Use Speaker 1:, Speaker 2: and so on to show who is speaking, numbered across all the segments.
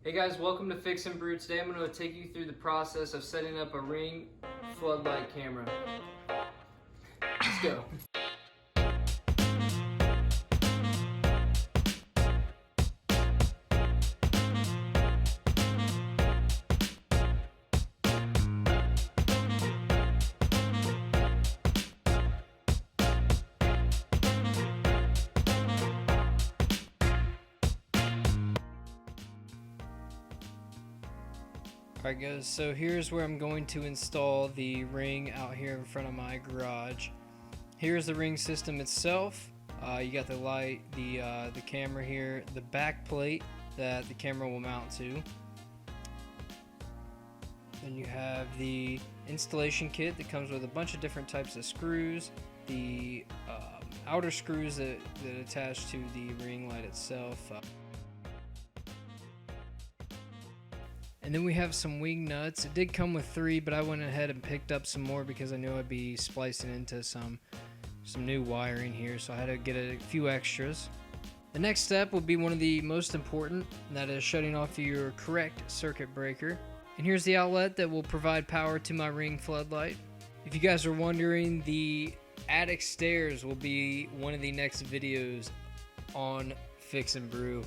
Speaker 1: Hey guys, welcome to Fix and Brew. Today I'm going to take you through the process of setting up a Ring floodlight camera. Let's go. Alright guys, so here's where I'm going to install the Ring out here in front of my garage. Here's the Ring system itself. You got the light, the camera here, the back plate that the camera will mount to. Then you have the installation kit that comes with a bunch of different types of screws, the outer screws that attach to the ring light itself. And then we have some wing nuts. It did come with 3, but I went ahead and picked up some more because I knew I'd be splicing into some new wiring here, so I had to get a few extras. The next step will be one of the most important, and that is shutting off your correct circuit breaker. And here's the outlet that will provide power to my Ring floodlight. If you guys are wondering, the attic stairs will be one of the next videos on Fix and Brew.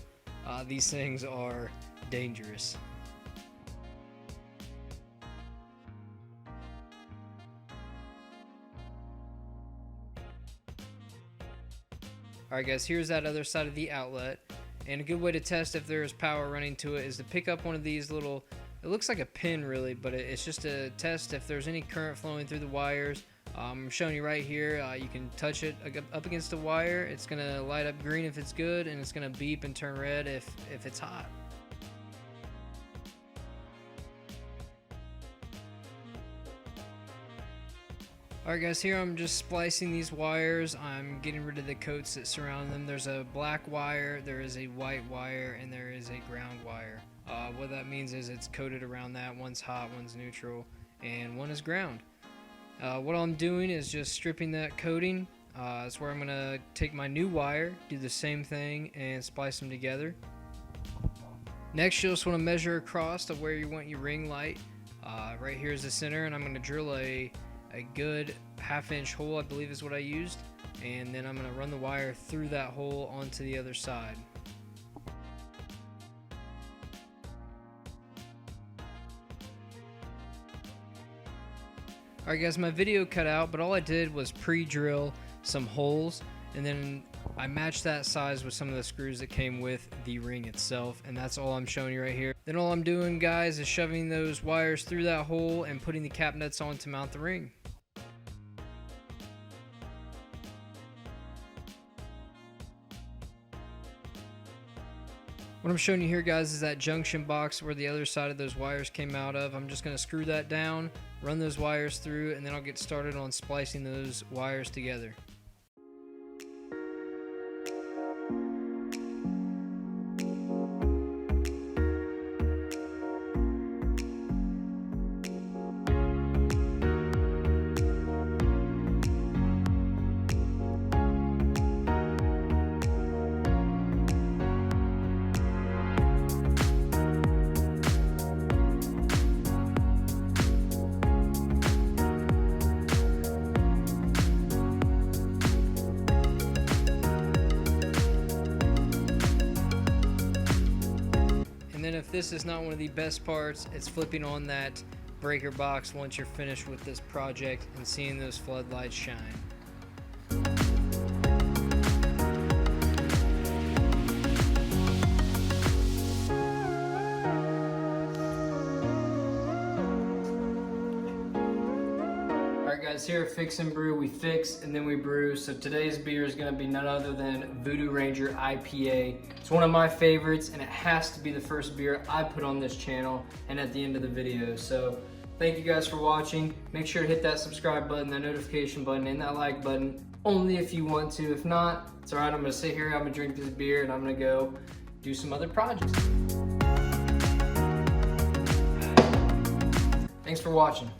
Speaker 1: These things are dangerous. Alright guys, here's that other side of the outlet, and a good way to test if there is power running to it is to pick up one of these little, it looks like a pin really, but it's just to test if there's any current flowing through the wires. I'm showing you right here, you can touch it up against the wire, it's going to light up green if it's good, and it's going to beep and turn red if it's hot. Alright guys, here I'm just splicing these wires. I'm getting rid of the coats that surround them. There's a black wire, there is a white wire, and there is a ground wire. What that means is it's coated around that. One's hot, one's neutral, and one is ground. What I'm doing is just stripping that coating. That's where I'm going to take my new wire, do the same thing, and splice them together. Next, you just want to measure across to where you want your ring light. Right here is the center, and I'm going to drill a good 1/2 inch hole, I believe is what I used, and then I'm going to run the wire through that hole onto the other side. Alright guys, my video cut out, but all I did was pre-drill some holes, and then I matched that size with some of the screws that came with the ring itself, and that's all I'm showing you right here. Then all I'm doing, guys, is shoving those wires through that hole and putting the cap nuts on to mount the ring. What I'm showing you here, guys, is that junction box where the other side of those wires came out of. I'm just going to screw that down, run those wires through, and then I'll get started on splicing those wires together. And then if this is not one of the best parts, it's flipping on that breaker box once you're finished with this project and seeing those floodlights shine. Alright guys, here at Fix and Brew, we fix and then we brew. So today's beer is going to be none other than Voodoo Ranger IPA. It's one of my favorites, and it has to be the first beer I put on this channel and at the end of the video. So thank you guys for watching. Make sure to hit that subscribe button, that notification button, and that like button, only if you want to. If not, it's alright. I'm going to sit here, I'm going to drink this beer, and I'm going to go do some other projects. Thanks for watching.